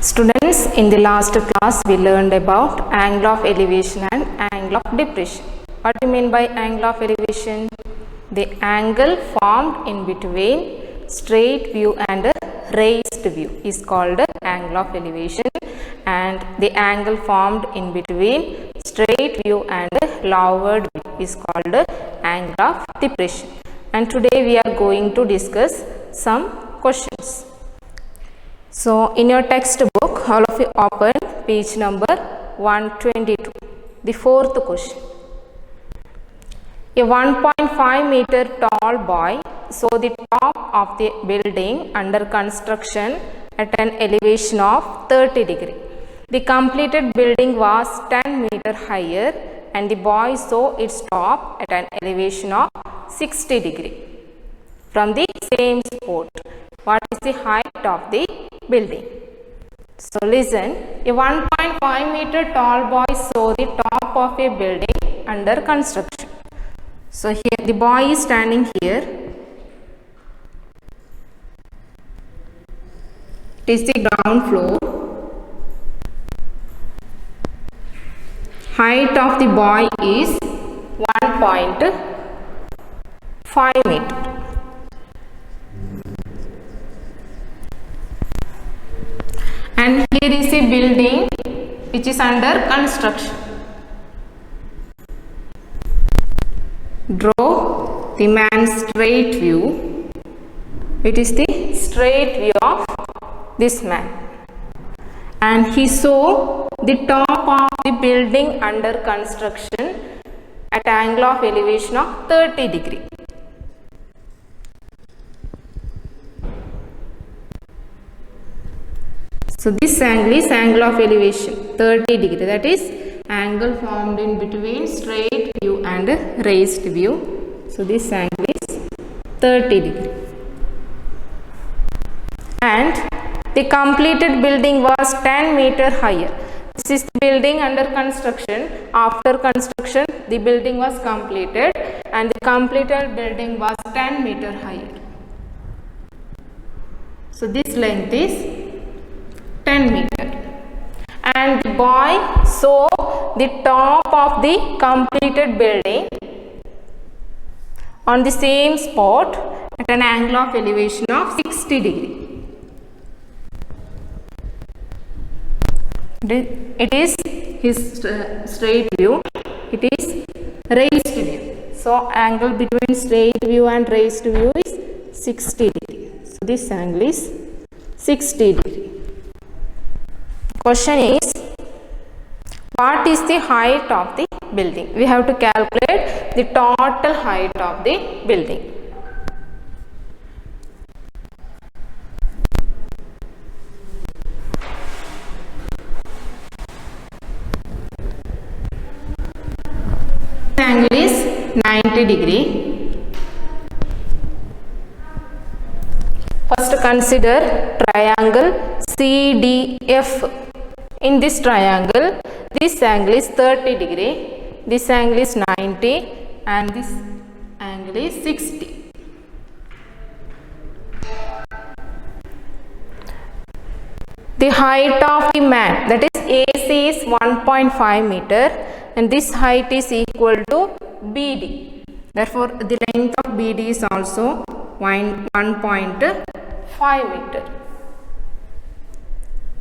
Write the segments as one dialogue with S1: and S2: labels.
S1: Students, in the last class we learned about angle of elevation and angle of depression. What do you mean by angle of elevation? The angle formed in between straight view and a raised view is called angle of elevation, and the angle formed in between straight view and lowered view is called angle of depression. And today we are going to discuss some questions. So, in your textbook, all of you open page number 122. The fourth question. A 1.5 meter tall boy saw the top of the building under construction at an elevation of 30 degree. The completed building was 10 meter higher and the boy saw its top at an elevation of 60 degree from the same spot. What is the height of the building? So listen, a 1.5 meter tall boy saw the top of a building under construction. So here the boy is standing here. It is the ground floor. Height of the boy is 1.5 meter. And here is a building which is under construction. Draw the man's straight view. It is the straight view of this man. And he saw the top of the building under construction at angle of elevation of 30 degree. So this angle is angle of elevation 30 degree, that is angle formed in between straight view and raised view. So this angle is 30 degree. And the completed building was 10 meter higher. This is the building under construction. After construction the building was completed and the completed building was 10 meter higher. So this length is 10 meter. And the boy saw the top of the completed building on the same spot at an angle of elevation of 60 degree. It is his straight view, it is raised view. So angle between straight view and raised view is 60 degree. So this angle is 60 degree. Question is, what is the height of the building? We have to calculate the total height of the building. The angle is 90 degree. First consider triangle CDF. In this triangle, this angle is 30 degree, this angle is 90 and this angle is 60. The height of the man, that is AC, is 1.5 meter and this height is equal to BD. Therefore, the length of BD is also 1.5 meter.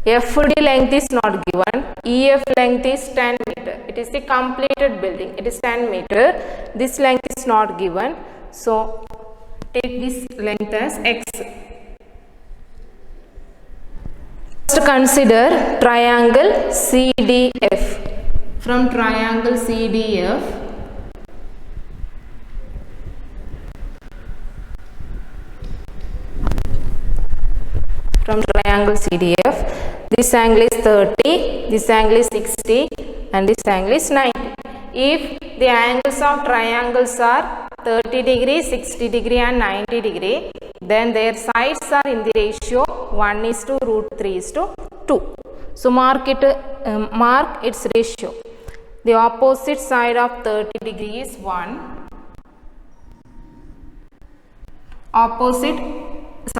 S1: FD length is not given, EF length is 10 meter. It is the completed building, it is 10 meter. This length is not given, so take this length as X. First consider triangle CDF. From triangle CDF, this angle is 30, this angle is 60 and this angle is 90. If the angles of triangles are 30 degree, 60 degree and 90 degree, then their sides are in the ratio 1:√3:2. So mark its ratio. The opposite side of 30 degree is 1. Opposite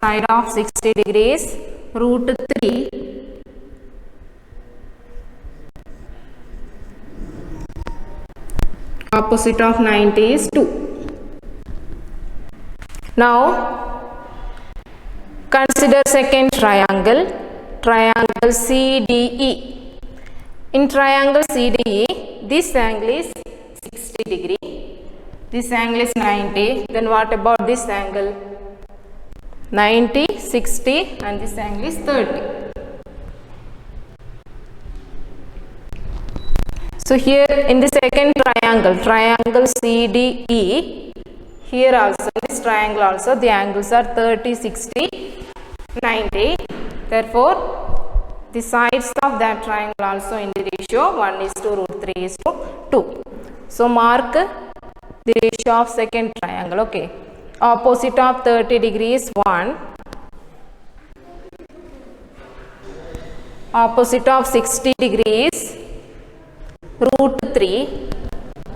S1: side of 60 degrees √3 Opposite of 90 is 2. Now consider second triangle, triangle CDE. In triangle CDE, this angle is 60 degree, this angle is 90. Then what about this angle? 90, 60, and this angle is 30. So here in the second triangle, triangle CDE, here also, this triangle also, the angles are 30, 60, 90. Therefore, the sides of that triangle also in the ratio 1 is to root 3 is to 2. So mark the ratio of second triangle. Okay. Opposite of 30 degrees 1. Opposite of 60 degrees root 3.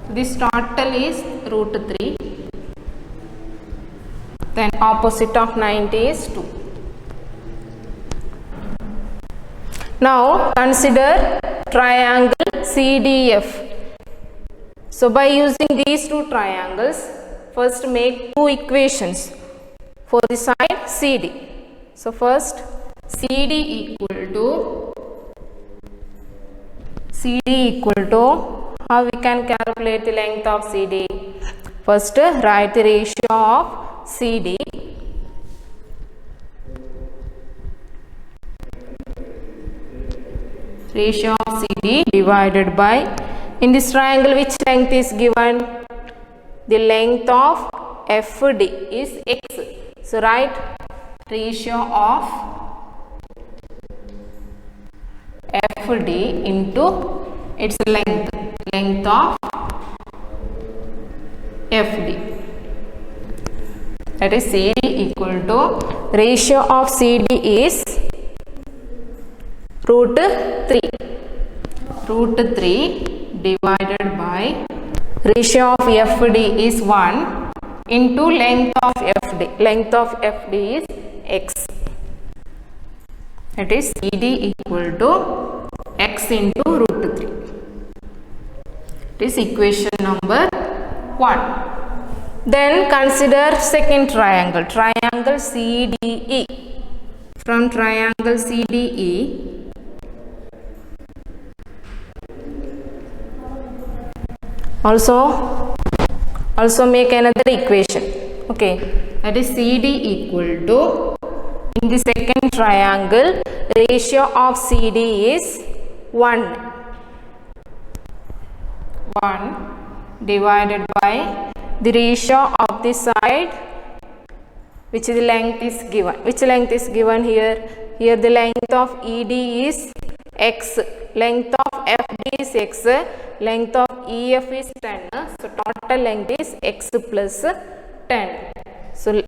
S1: This total is root 3. Then opposite of 90 is 2. Now consider triangle CDF. So by using these two triangles, first make two equations for the side CD. So first CD equal to how we can calculate the length of CD? First write the ratio of CD. Ratio of CD divided by, in this triangle which length is given? The length of FD is X. So write ratio of FD into its length, length of FD. That is CD equal to, ratio of CD is root 3. Root 3 divided by ratio of FD is 1 into length of FD. Length of FD is X. That is CD equal to X into root 3. It is equation number 1. Then consider second triangle, triangle CDE. From triangle CDE, also make another equation. Okay, that is CD equal to, in the second triangle, ratio of CD is 1 divided by the ratio of the side which the length is given. Which length is given here? Here the length of ED is X, length of FD is X, length of EF is 10. So total length is X plus 10. So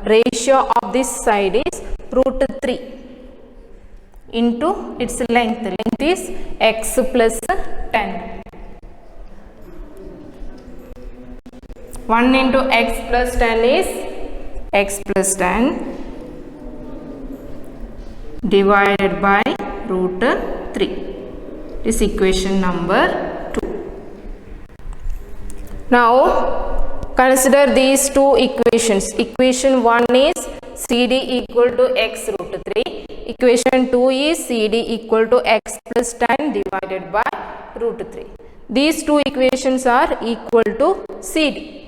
S1: ratio of this side is root 3 into its length. Length is X plus 10. 1 into X plus 10 is X plus 10 divided by root 3. This is equation number 2. Now consider these two equations. Equation 1 is CD equal to X root 3. Equation 2 is CD equal to X plus 10 divided by root 3. These two equations are equal to CD.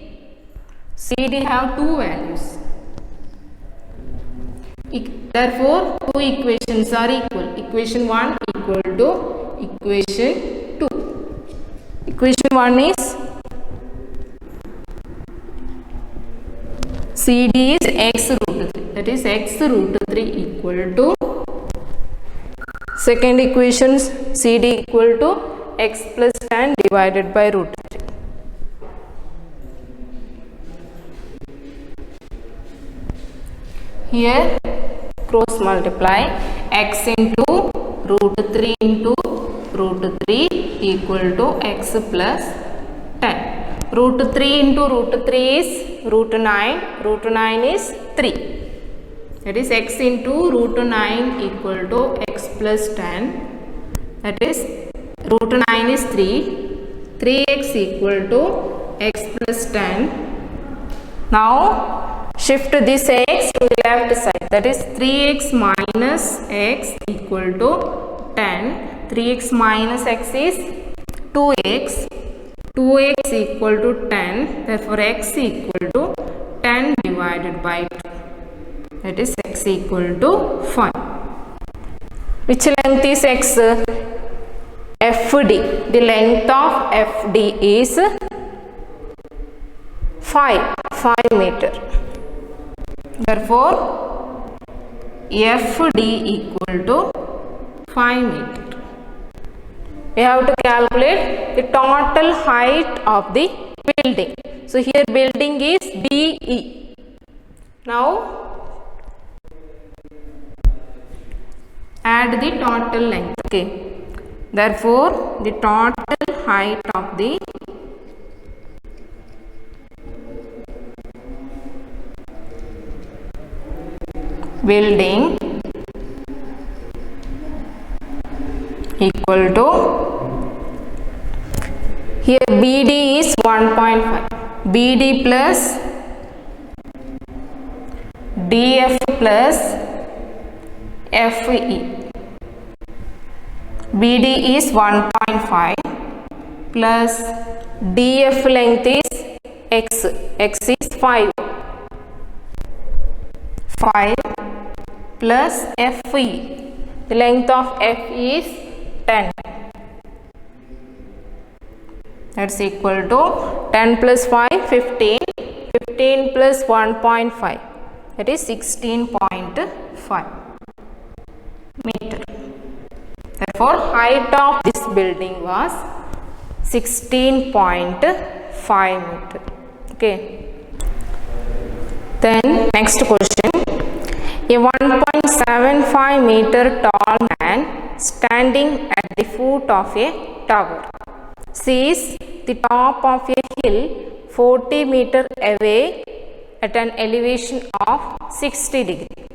S1: CD have two values. Therefore, two equations are equal. Equation 1 equal to equation 2. Equation 1 is CD is X root 3. That is X root 3 equal to, second equation CD equal to X plus 10 divided by root 3. Here cross multiply, X into root 3 into root 3 equal to X plus 10. Root 3 into root 3 is root 9. Root 9 is 3. That is X into root 9 equal to X plus 10. That is root 9 is 3. 3x equal to x plus 10. Now shift this x to the left side, that is 3x minus x equal to 10. 3x minus x is 2x. 2x equal to 10, therefore x equal to 10 divided by 2, that is x equal to 5. Which length is x? FD. The length of FD is 5 meter. Therefore FD equal to 5 meter. We have to calculate the total height of the building. So here building is DE. Now add the total length. Okay. Therefore the total height of the building equal to, here BD is 1.5, BD plus DF plus FE. BD is 1.5 plus DF length is x, x is 5 plus FE, the length of FE is 10, that's equal to 10 plus 5, 15, 15 plus 1.5, that is 16.5 meter. Therefore height of this building was 16.5 meter. Okay. Then next question. A 1.75 meter tall man standing at the foot of a tower sees the top of a hill 40 meter away at an elevation of 60 degree.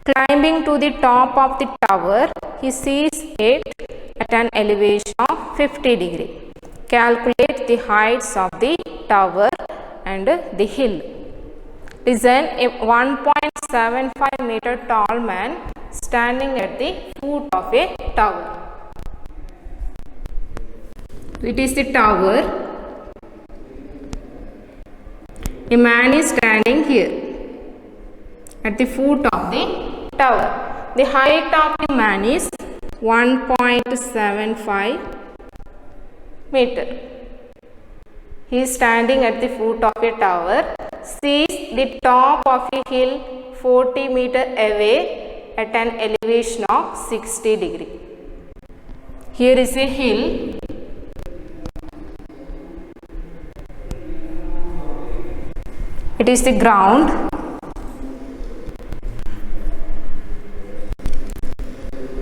S1: Climbing to the top of the tower, he sees it at an elevation of 50 degree. Calculate the heights of the tower and the hill. Listen, a 1.75 meter tall man standing at the foot of a tower. It is the tower. A man is standing here at the foot of the tower. The height of the man is 1.75 meter. He is standing at the foot of a tower, sees the top of a hill 40 meter away at an elevation of 60 degree. Here is a hill. It is the ground.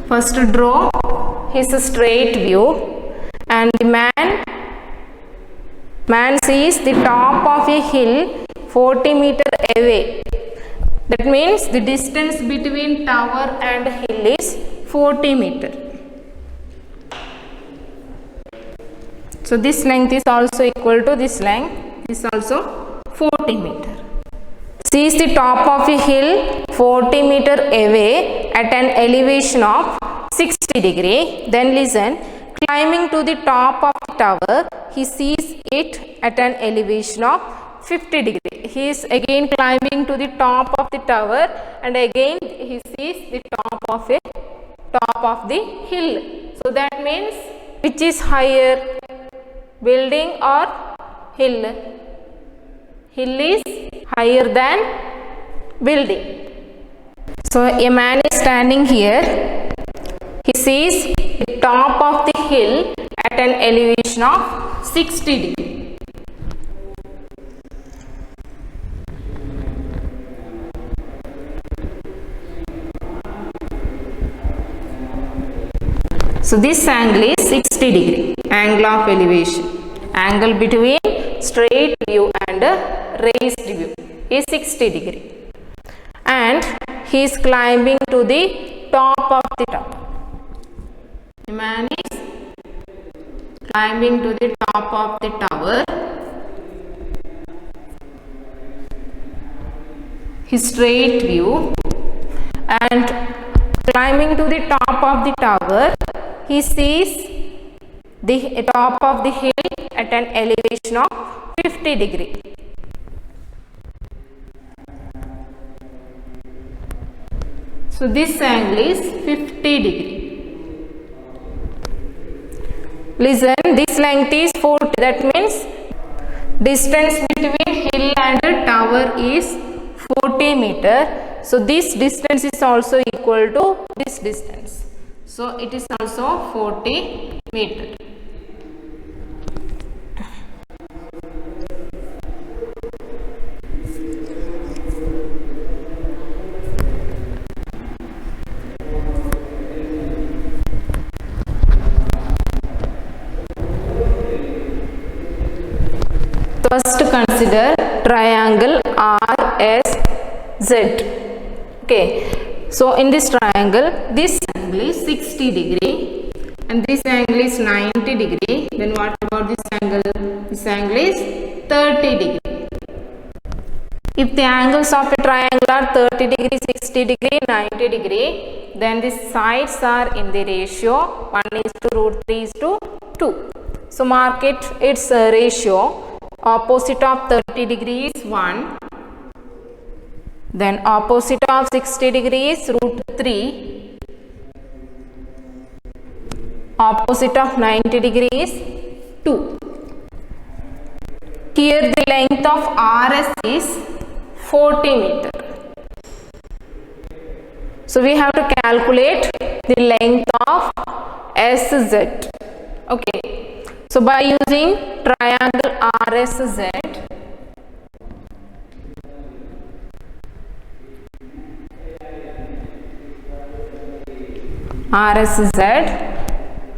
S1: First draw his straight view, and the man sees the top of a hill 40 meter away. That means the distance between tower and hill is 40 meter. So this length is also equal to this length. This is also 40 meter. Sees the top of a hill 40 meter away at an elevation of 60 degree. Then listen, climbing to the top of the tower, he sees it at an elevation of 50 degree. He is again climbing to the top of the tower, and again he sees the top of the hill. So that means which is higher, building or hill? Hill is higher than building. So a man is standing here. He sees the top of the hill at an elevation of 60 degree. So this angle is 60 degree, angle of elevation. Angle between straight view and raised view is 60 degree. And he is climbing to the top of the tower. The man is climbing to the top of the tower, his straight view, and climbing to the top of the tower, he sees the top of the hill at an elevation of 50 degree. So this angle is 50 degree. Listen, this length is 40. That means distance between hill and tower is 40 meter. So this distance is also equal to this distance. So it is also 40 meter. First consider triangle RSZ. Okay, so in this triangle, this angle is 60 degree and this angle is 90 degree. Then what about this angle? This angle is 30 degree. If the angles of a triangle are 30 degree, 60 degree, 90 degree, then the sides are in the ratio 1 is to root 3 is to 2. So mark it, its ratio. Opposite of 30 degree is 1. Then opposite of 60 degree is root 3. Opposite of 90 degree is 2. Here the length of RS is 40 meter. So we have to calculate the length of SZ. Okay. So by using triangle RSZ,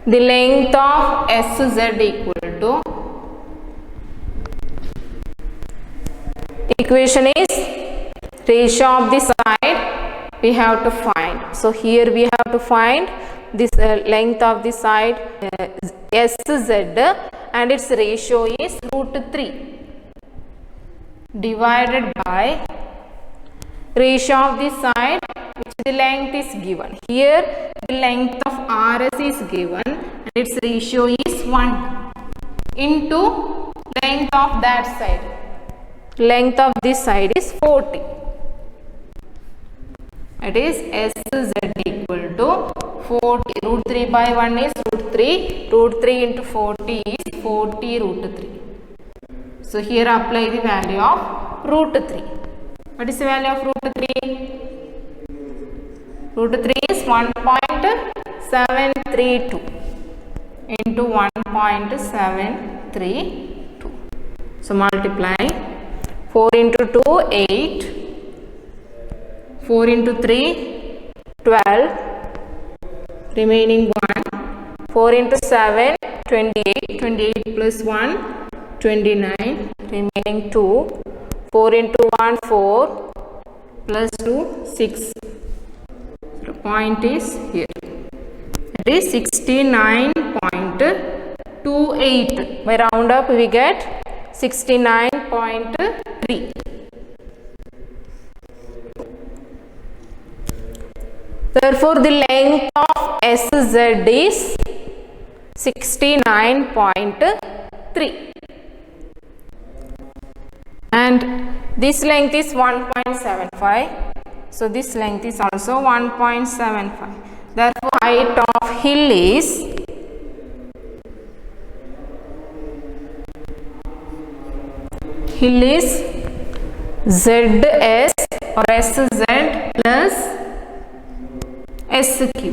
S1: the length of SZ equal to, equation is ratio of the side we have to find. So here we have to find this length of the side SZ and its ratio is root 3 divided by ratio of the side which the length is given. Here the length of RS is given and its ratio is 1 into length of that side. Length of this side is 40. It is SZ equal to 40. Root 3 by 1 is root 3. Root 3 into 40 is 40 root 3. So here apply the value of root 3. What is the value of root 3? Root 3 is 1.732 into 1.732. So multiply 4 into 2 8. 4 into 3 12. Remaining 1. 4 into 7 28. 28 plus 1 29. Remaining 2. 4 into 1 4 plus 2 6. The point is here. It is 69.28. By round up we get 69.3. Therefore, the length of SZ is 69.3 and this length is 1.75. So, this length is also 1.75. Therefore, height of hill is ZS or SZ plus SQ.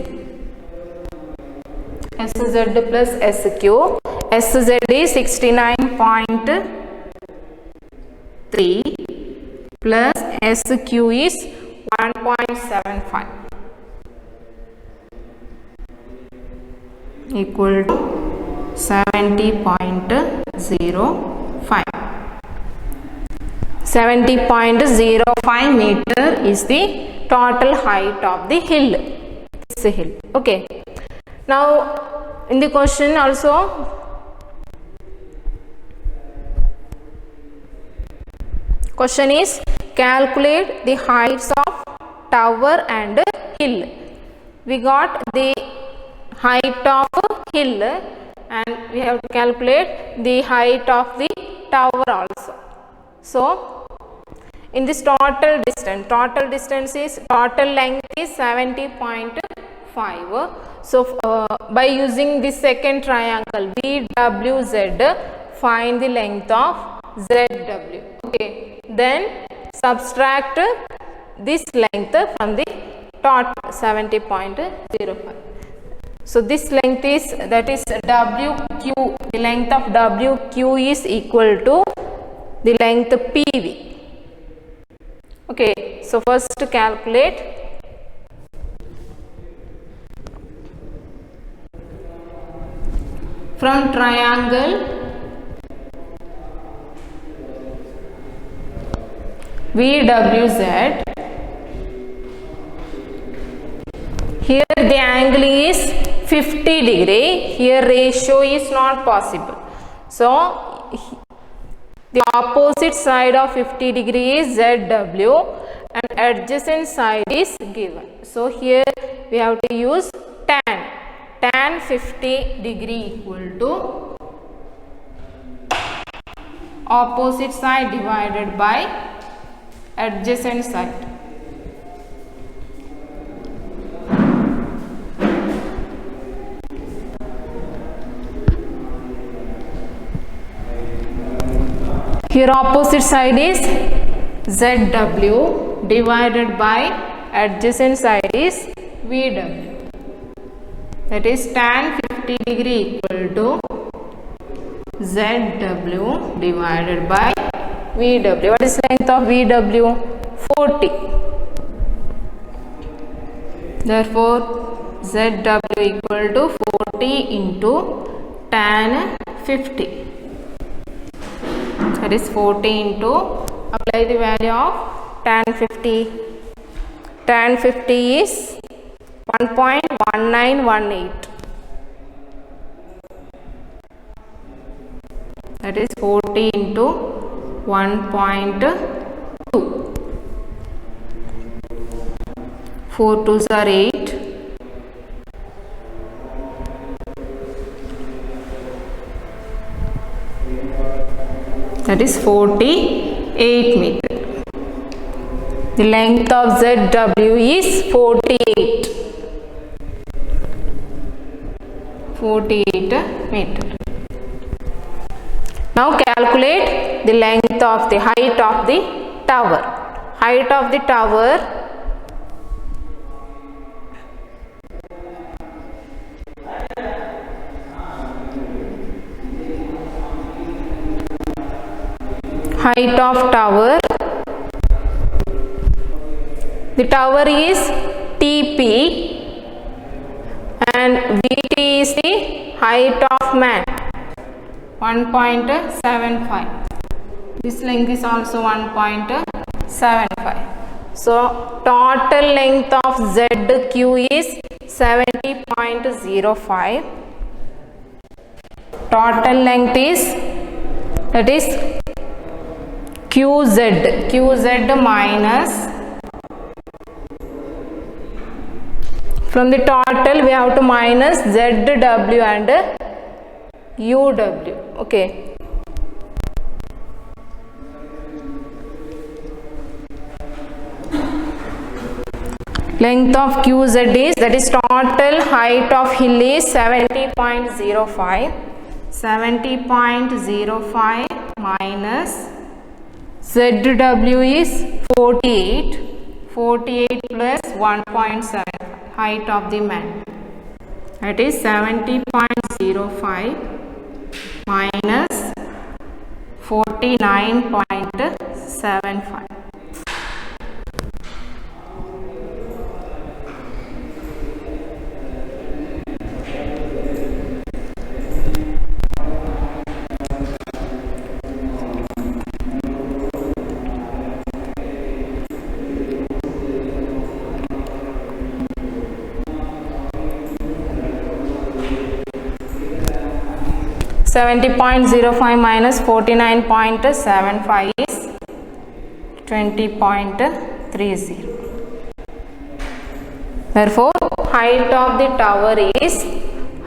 S1: SZ plus SQ. SZ is 69.3 plus SQ is 1.75 equal to 70.05. 70.05 meter is the total height of the hill. This hill. Okay. Now in the question also question is calculate the heights of tower and hill. We got the height of hill and we have to calculate the height of the tower also. So in this total distance is, total length is 70.5. So by using this second triangle VWZ, find the length of ZW. Okay, then subtract this length from the total 70.05. So this length is, that is WQ, the length of WQ is equal to the length PV. Okay, so first calculate. From triangle VWZ, here the angle is 50 degree, here ratio is not possible. So the opposite side of 50 degree is ZW and adjacent side is given. So here we have to use tan. Tan 50 degree equal to opposite side divided by adjacent side. Here opposite side is ZW divided by adjacent side is VW. That is tan 50 degree equal to ZW divided by VW. What is length of VW? 40. Therefore ZW equal to 40 into tan 50. That is 40 into, apply the value of tan 50. Tan 50 is 1.1918. That is 40 into 1.2. 4 2s are 8. That is 48 meter. The length of ZW is 48. 48 meter. Now calculate the length of the height of the tower. Height of the tower the tower is TP and VT is the height of man, 1.75. This length is also 1.75. So total length of ZQ is 70.05. Total length is, that is QZ minus, from the total we have to minus ZW and UW. Okay. Length of QZ is, that is total height of hill is 70.05. 70.05 minus ZW is 48. 48 plus 1.7, height of the man. That is 70.05 minus 49.75. $70.05 minus 49.75 is 20.30. Therefore, height of the tower is,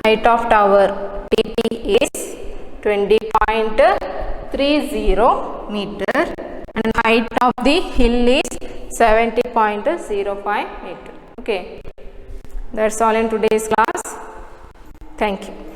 S1: height of tower TT is 20.30 meter and height of the hill is 70.05 meter. Okay, that's all in today's class. Thank you.